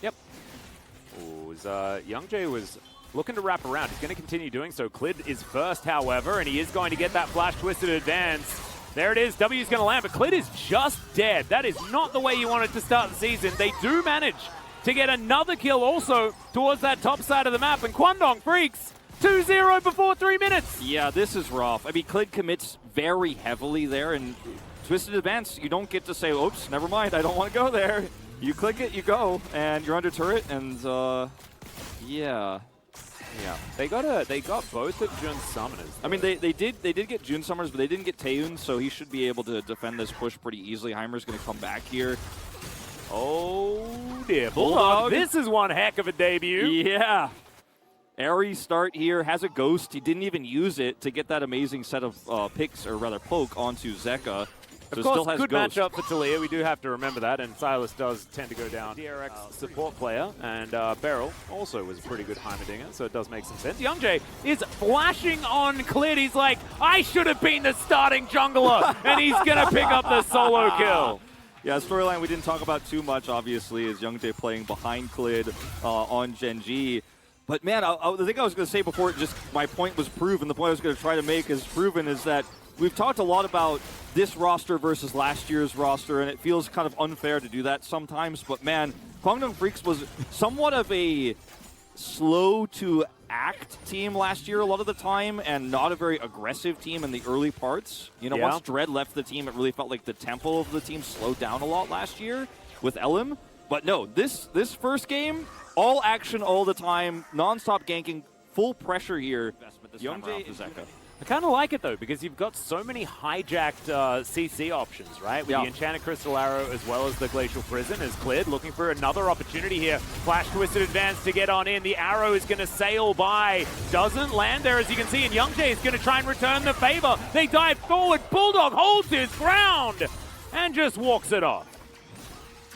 Yep. Ooh, Young Jay was looking to wrap around. He's going to continue doing so. Clid is first, however, and he is going to get that flash twisted advance. There it is. W's going to land, but Clid is just dead. That is not the way you wanted to start the season. They do manage to get another kill also towards that top side of the map, and Kwangdong Freaks 2-0 before 3 minutes. Yeah, this is rough. I mean, Clid commits very heavily there, and twisted advance, you don't get to say, oops, never mind, I don't want to go there. You click it, you go, and you're under turret, and yeah. Yeah, they got both of Jun's summoners. I mean, they did get Jun summoners, but they didn't get Taeun, so he should be able to defend this push pretty easily. Heimer's going to come back here. Oh dear, Bulldog. This is one heck of a debut. Yeah. Airy start here, has a ghost. He didn't even use it to get that amazing set of picks, or rather poke, onto Zeka. So of course, still has good ghost. matchup for Taliyah. We do have to remember that, and Silas does tend to go down. DRX support player, and Beryl also was a pretty good Heimerdinger, so it does make some sense. Young Jay is flashing on Clid. He's like, I should have been the starting jungler, and he's going to pick up the solo kill. Yeah, storyline we didn't talk about too much, obviously, is Young Jay playing behind Clid on Gen G. But man, the thing I was going to say before just my point was proven, the point I was going to try to make is proven, is that we've talked a lot about this roster versus last year's roster, and it feels kind of unfair to do that sometimes. But man, Kwangdong Freaks was somewhat of a slow-to-act team last year a lot of the time, and not a very aggressive team in the early parts. You know, yeah. Once Dread left the team, it really felt like the tempo of the team slowed down a lot last year with Elim. But no, this first game, all action all the time, non-stop ganking, full pressure here. Young Jay is Zeka. I kind of like it, though, because you've got so many hijacked CC options, right? With the Enchanted Crystal Arrow as well as the Glacial Prison as Clid, looking for another opportunity here. Flash Twisted Advance to get on in. The arrow is going to sail by. Doesn't land there, as you can see, and Young Jay is going to try and return the favor. They dive forward. Bulldog holds his ground and just walks it off.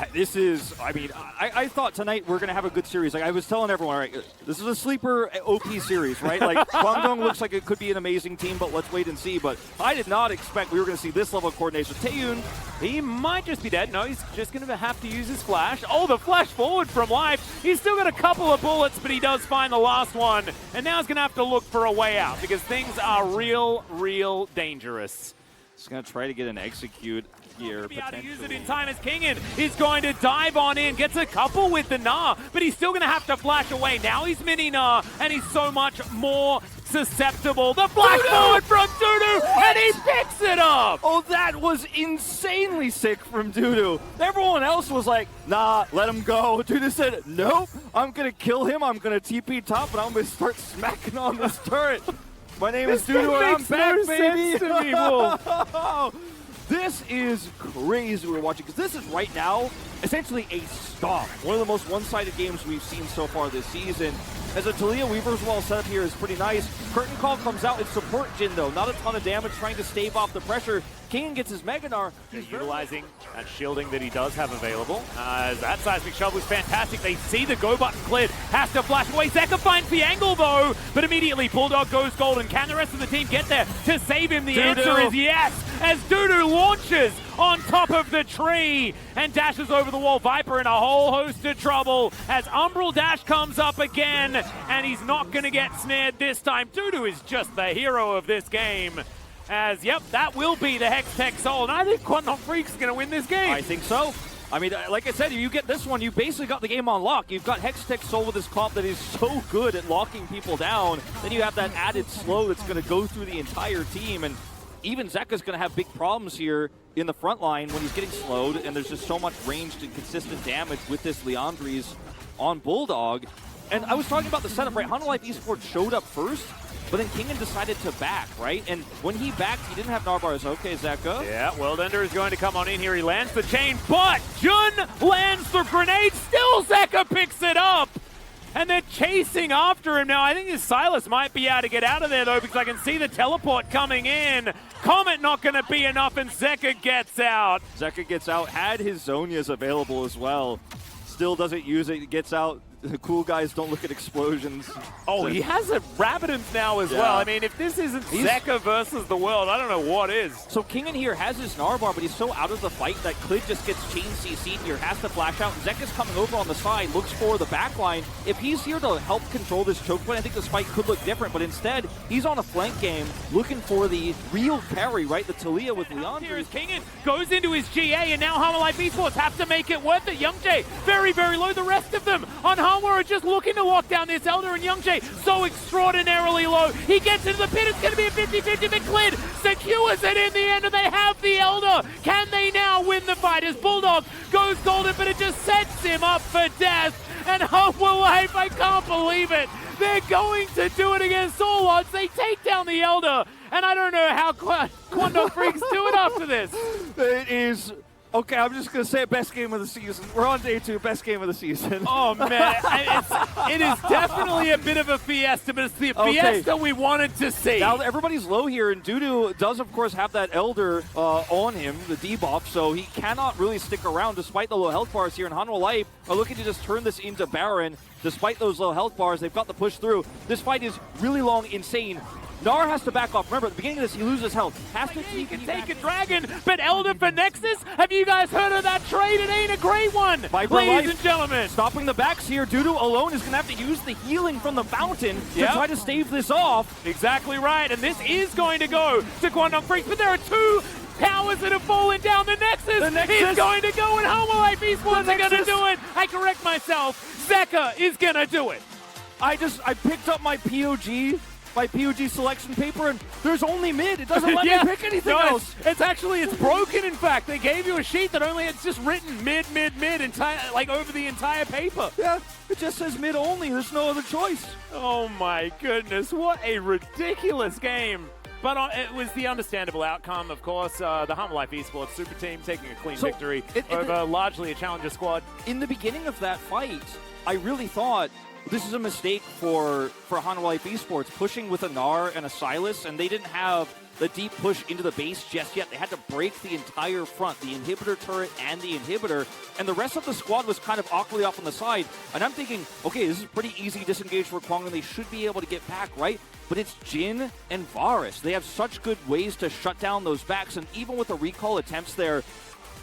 I thought tonight we're going to have a good series. Like I was telling everyone, all right, this is a sleeper OP series, right? Like Kwangdong looks like it could be an amazing team, but let's wait and see. But I did not expect we were going to see this level of coordination. Taeun, he might just be dead. No, he's just going to have to use his flash. Oh, the flash forward from life. He's still got a couple of bullets, but he does find the last one. And now he's going to have to look for a way out because things are real dangerous. He's going to try to get an execute here. Be able to use it in time as Kingen is going to dive on in, gets a couple with the Gnar, but he's still going to have to flash away. Now he's mini Gnar, and he's so much more susceptible. The flash forward from Dudu, and he picks it up! Oh, that was insanely sick from Dudu. Everyone else was like, nah, let him go. Dudu said, nope, I'm going to kill him, I'm going to TP top, and I'm going to start smacking on this turret. My name is Dudu, and I'm back, baby! To me, This is crazy we're watching, because this is right now essentially a stomp. One of the most one-sided games we've seen so far this season. As a Taliyah Weaver's Wall setup here is pretty nice. Curtain Call comes out. It's support Jin, though. Not a ton of damage, trying to stave off the pressure. King gets his Mega Gnar. He's utilizing that shielding that he does have available. That Seismic Shovel is fantastic. They see the go button Clid. Has to flash away. Zeka finds the angle, though. But immediately, Bulldog goes golden. Can the rest of the team get there to save him? The answer is yes, as Dudu launches on top of the tree and dashes over the wall. Viper in a whole host of trouble as Umbral Dash comes up again, and he's not going to get snared this time. Dudu is just the hero of this game. As, yep, that will be the Hex Tech Soul, and I think Kwangdong Freaks is going to win this game. I think so. I mean, like I said, if you get this one, you basically got the game on lock. You've got Hex Tech Soul with this comp that is so good at locking people down. Then you have that added slow that's going to go through the entire team, and even Zeka's going to have big problems here in the front line when he's getting slowed, and there's just so much ranged and consistent damage with this Leandries on Bulldog. And I was talking about the setup, right? Hanwha Esports showed up first, but then Kingen decided to back, right? And when he backed, he didn't have Narbars. Okay, Zeka. Yeah, Worldender is going to come on in here. He lands the chain, but Jun lands the grenade. Still Zeka picks it up. And they're chasing after him now. I think this Silas might be able to get out of there, though, because I can see the teleport coming in. Comet not going to be enough, and Zeka gets out. Zeka gets out, had his Zonias available as well. Still doesn't use it, gets out. the cool guys don't look at explosions. Oh, he has a Rabidance now as well. I mean, if this isn't Zeka versus the world, I don't know what is. So King in here has his Narbar, but he's so out of the fight that Clid just gets chain CC'd here, has to flash out. Zeka's coming over on the side, looks for the backline. If he's here to help control this choke point, I think this fight could look different, but instead, he's on a flank game looking for the real carry, right? The Talia with Leandre. Here is Kingen, goes into his GA, and now Harmer Life Esports have to make it worth it. Youngjae, very, very low. The rest of them on Harmer are just looking to lock down this Elder, and Youngjae so extraordinarily low. He gets into the pit. It's going to be a 50-50, but Clid secures it in the end, and they have the Elder. Can they now win the fight as Bulldog goes golden, but it just sets him up for death. And Harmer Life, I can't believe it. They're going to do it against all odds. They take down the Elder, and I don't know how Quandong Freaks do it after this. It is... Okay, I'm just going to say best game of the season. We're on day 2, best game of the season. Oh, man. It is definitely a bit of a fiesta, but it's the fiesta we wanted to see. Now, everybody's low here, and Dudu does, of course, have that Elder on him, the debuff, so he cannot really stick around despite the low health bars here. And Hanwha Life are looking to just turn this into Baron. Despite those low health bars, they've got the push through. This fight is really long, insane. Gnar has to back off. Remember, at the beginning of this, he loses health. Has to he can take a dragon, but Elder for Nexus? Have you guys heard of that trade? It ain't a great one, ladies and gentlemen. Stopping the backs here. Dudu alone is going to have to use the healing from the fountain to try to stave this off. Exactly right, and this is going to go to Quandong Freaks, but there are 2 powers that have fallen down. The Nexus is going to go, and Harmer Life Esports are going to do it. I correct myself. Zeka is going to do it. I picked up my POG selection paper, and there's only mid. It doesn't let me pick anything else. It's broken, in fact. They gave you a sheet that only it's just written mid, like over the entire paper. Yeah, it just says mid only. There's no other choice. Oh my goodness, what a ridiculous game. But it was the understandable outcome, of course. The Harmer Life Esports super team taking a clean victory over largely a challenger squad. In the beginning of that fight, I really thought this is a mistake for Harmer Life Esports, pushing with a Gnar and a Sylas, and they didn't have the deep push into the base just yet. They had to break the entire front, the inhibitor turret and the inhibitor, and the rest of the squad was kind of awkwardly off on the side. And I'm thinking, okay, this is a pretty easy disengage for Kwang, and they should be able to get back, right? But it's Jhin and Varus. They have such good ways to shut down those backs, and even with the recall attempts there,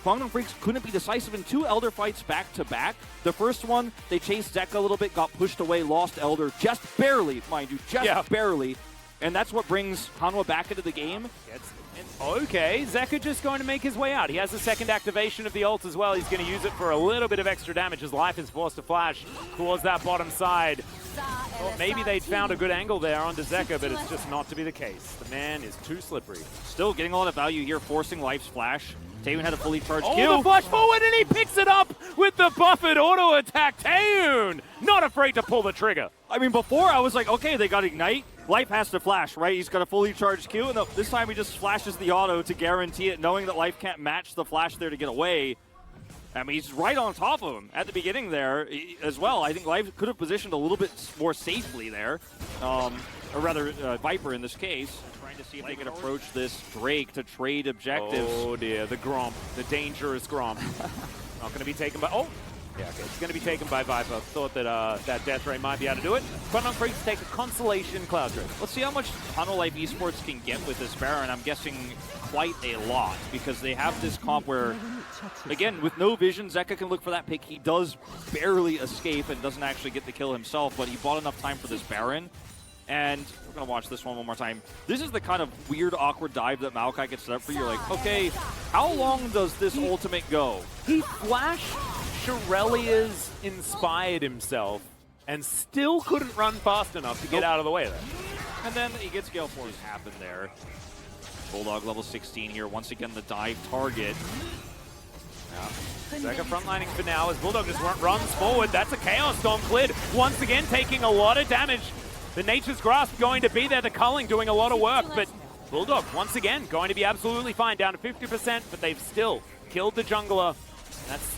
Quandong Freaks couldn't be decisive in 2 Elder fights back-to-back. The first one, they chased Zeka a little bit, got pushed away, lost Elder, just barely, mind you, barely. And that's what brings Hanwha back into the game. Okay, Zeka just going to make his way out. He has the second activation of the ult as well. He's going to use it for a little bit of extra damage. His life is forced to flash towards that bottom side. Well, maybe they'd found a good angle there onto Zeka, but it's just not to be the case. The man is too slippery. Still getting a lot of value here, forcing Life's flash. Taeyun had a fully charged Q. Oh, the flash forward, and he picks it up with the buffered auto attack. Taeyun, not afraid to pull the trigger. I mean, before I was like, okay, they got Ignite. Life has to flash, right? He's got a fully charged Q, and this time he just flashes the auto to guarantee it, knowing that Life can't match the flash there to get away. I mean, he's right on top of him at the beginning there as well. I think Life could have positioned a little bit more safely there, or rather, Viper in this case. Trying to see if they can approach this Drake to trade objectives. Oh dear, the Gromp, the dangerous Gromp. Not going to be taken by... Oh! Yeah, okay. It's going to be taken by Viper. Thought that that Death Ray might be able to do it. Quandong Freaks take a Consolation Cloud Drift. Let's see how much Hanwha Life Esports can get with this Baron. I'm guessing quite a lot, because they have this comp where, again, with no vision, Zeka can look for that pick. He does barely escape and doesn't actually get the kill himself, but he bought enough time for this Baron. And we're going to watch this one more time. This is the kind of weird, awkward dive that Maokai gets set up for. You're like, okay, how long does this ultimate go? He flashed Shirelia's inspired himself and still couldn't run fast enough to get out of the way there. And then he gets Gale Force happen there. Bulldog level 16 here. Once again, the dive target. Zeka frontlining for now as Bulldog just runs forward. That's a Chaos Storm Clid. Once again, taking a lot of damage. The Nature's Grasp going to be there. The culling doing a lot of work, but Bulldog, once again, going to be absolutely fine. Down to 50%, but they've still killed the jungler. That's,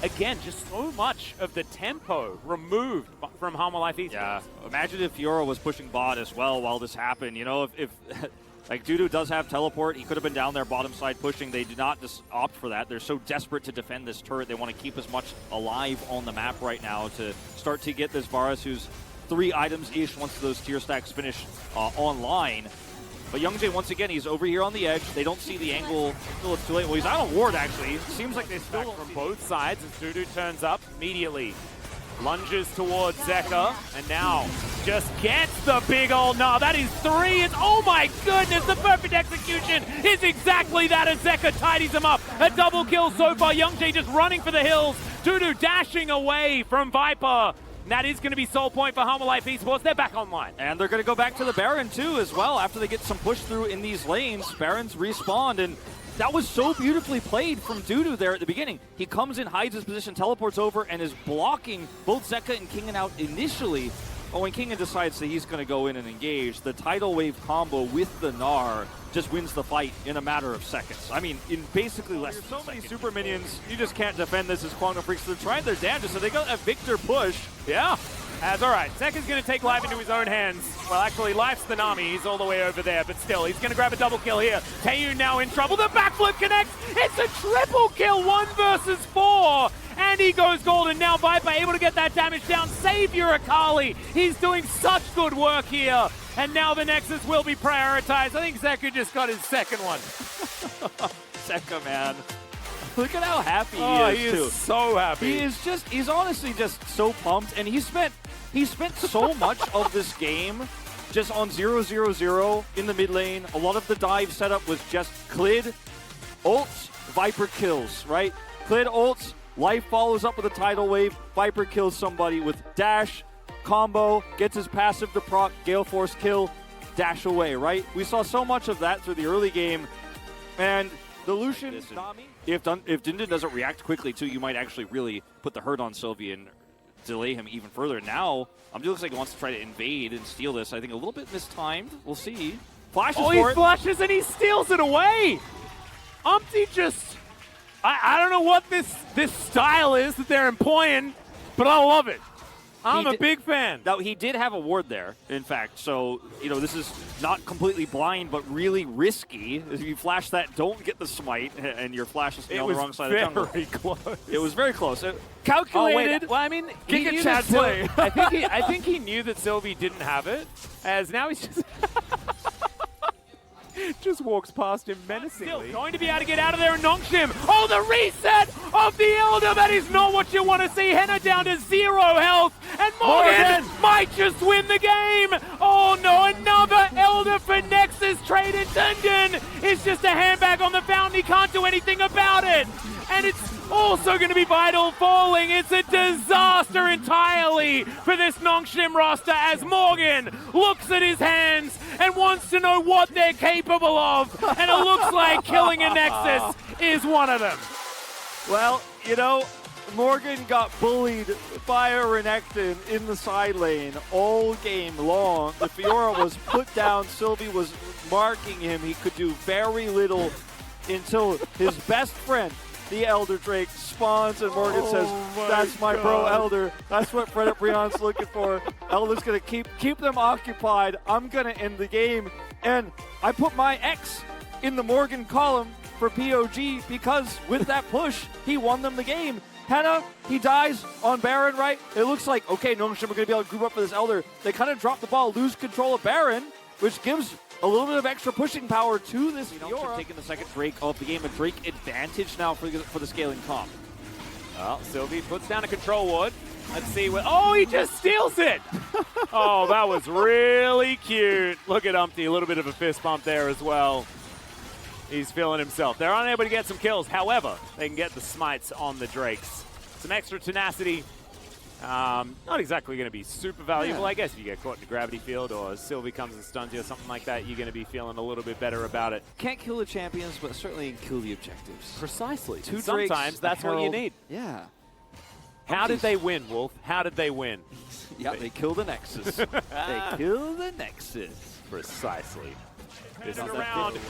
again, just so much of the tempo removed from Harmer Life Esports. Yeah, imagine if Fiora was pushing bot as well while this happened. You know, if Like, Dudu does have teleport. He could have been down there bottom side pushing. They did not just opt for that. They're so desperate to defend this turret. They want to keep as much alive on the map right now to start to get this Varus, who's 3 items-ish once those tier stacks finish online. But Youngjae, once again, he's over here on the edge. They don't see the angle until it's too late. Well, he's out on ward, actually. It seems like they still from both sides as Dudu turns up immediately. Lunges towards Zeka, and now just gets the big old no. That is 3. It's, oh my goodness, the perfect execution is exactly that as Zeka tidies him up. A double kill so far. Youngjae just running for the hills. Dudu dashing away from Viper. And that is going to be soul point for Humble Life Esports. They're back online. And they're going to go back to the Baron too as well after they get some push through in these lanes. Barons respawned, and that was so beautifully played from Dudu there at the beginning. He comes in, hides his position, teleports over, and is blocking both Zeka and Kingen out initially. But when Kingen decides that he's going to go in and engage, the tidal wave combo with the Gnar just wins the fight in a matter of seconds. I mean, in basically less than so many super minions, you just can't defend this as Quantum Freaks. They're trying their damage, so they got a Victor push. Yeah. As all right, Zeka's going to take life into his own hands. Well, actually, life's the Nami. He's all the way over there, but still, he's going to grab a double kill here. Taeyu now in trouble. The backflip connects. It's a triple kill, 1 versus 4. And he goes golden. Now Viper able to get that damage down. Save your Akali. He's doing such good work here. And now the Nexus will be prioritized. I think Zeka just got his second one. Zeka, man. Look at how happy he is, too. So happy. He's honestly just so pumped, and he spent so much of this game just on 0-0-0 in the mid lane. A lot of the dive setup was just Clid, ults, Viper kills, right? Clid ults, Life follows up with a tidal wave, Viper kills somebody with dash, combo, gets his passive to proc, Gale Force kill, dash away, right? We saw so much of that through the early game, and the Lucian, if Dindin doesn't react quickly too, you might actually really put the hurt on Sylvie and delay him even further. Now, it looks like he wants to try to invade and steal this. I think a little bit mistimed. We'll see. Flashes for it. He flashes and he steals it away. Umpty just, I don't know what this style is that they're employing, but I love it. I'm a big fan. Now, he did have a ward there, in fact, so, this is not completely blind, but really risky. If you flash that, don't get the smite, and your flash is on the wrong side of the jungle. Very close. It was very close. Calculated. Well, I mean, he knew that play. I think he knew that Sylvie didn't have it, as now he's just... just walks past him menacingly. Still going to be able to get out of there and Nongshim. Oh, the reset of the Elder. That is not what you want to see. Henna down to 0 health. And Morgan might just win the game. Oh, no. Another Elder for Nexus. Trade intended. It's just a handbag on the fountain. He can't do anything about it. And it's also going to be Vital falling. It's a disaster entirely for this Nongshim roster as Morgan looks at his hands and wants to know what they're capable of. And it looks like killing a Nexus is one of them. Well, Morgan got bullied by a Renekton in the side lane all game long. The Fiora was put down. Sylvie was marking him. He could do very little until his best friend, the Elder Drake, spawns, and Morgan says, that's my bro Elder. That's what Fred Brion's looking for. Elder's going to keep them occupied. I'm going to end the game. And I put my X in the Morgan column for POG because with that push, he won them the game. Henna, he dies on Baron, right? It looks like, okay, Nongshim are going to be able to group up for this Elder. They kind of drop the ball, lose control of Baron, which gives a little bit of extra pushing power to this Fiora. Taking the second Drake off the game, a Drake advantage now for the scaling comp. Well, Sylvie puts down a control ward. Let's see what, oh, he just steals it. Oh, that was really cute. Look at Umpty, a little bit of a fist bump there as well. He's feeling himself. They're unable to get some kills. However, they can get the smites on the Drakes. Some extra tenacity. Not exactly going to be super valuable. I guess if you get caught in the gravity field or Sylvie comes and stuns you or something like that, you're going to be feeling a little bit better about it. Can't kill the champions, but certainly kill the objectives. Precisely. Sometimes that's what you need. Yeah. How did they win, Wolf? How did they win? Yeah, they kill the Nexus. They kill the Nexus. Precisely.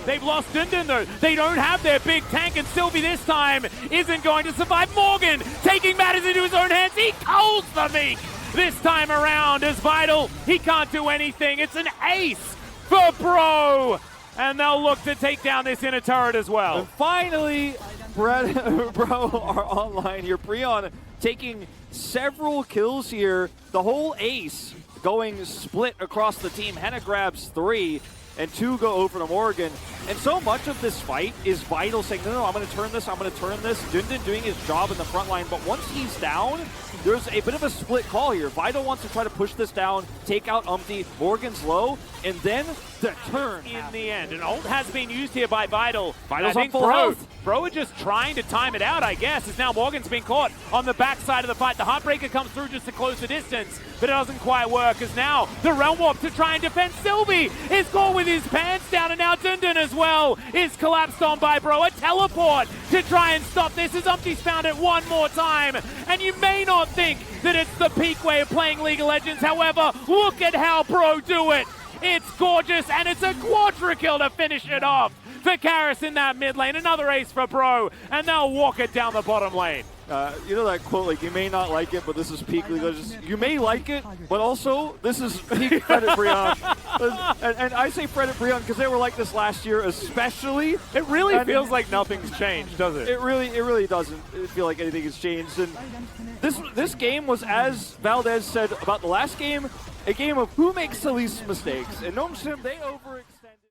They've lost Dindin though. They don't have their big tank, and Sylvie this time isn't going to survive. Morgan taking matters into his own hands. He culls the Meek this time around as Vital. He can't do anything. It's an ace for Bro. And they'll look to take down this inner turret as well. And finally, Brett, bro, are online here. Breon taking several kills here. The whole ace going split across the team. Henna grabs 3, and 2 go over to Morgan. And so much of this fight is Vital saying, no, I'm going to turn this, I'm going to turn this. Dundun doing his job in the front line, but once he's down, there's a bit of a split call here. Vital wants to try to push this down, take out Umpty. Morgan's low, and then the turn in the end. An ult has been used here by Vital. Vital's I think on full health. Bro are just trying to time it out, I guess, as now Morgan's been caught on the backside of the fight. The Heartbreaker comes through just to close the distance, but it doesn't quite work, as now the Realm Warp to try and defend Sylvie is caught with his pants down, and now Dundun as well is collapsed on by Bro. A teleport to try and stop this as Umpty's found it one more time, and you may not think that it's the peak way of playing League of Legends. However, look at how Bro do it. It's gorgeous, and it's a quadra kill to finish it off for Karis in that mid lane. Another ace for Bro, and they'll walk it down the bottom lane. You know that quote, like, you may not like it, but this is peak League of Legends. You may like it, but also, this is peak Fred and Breon. and I say Fred and Breon because they were like this last year especially. It really feels like nothing's changed, does it? It really doesn't feel like anything has changed. And this game was, as Valdez said about the last game, a game of who makes the least mistakes. And Gnome Sim, they over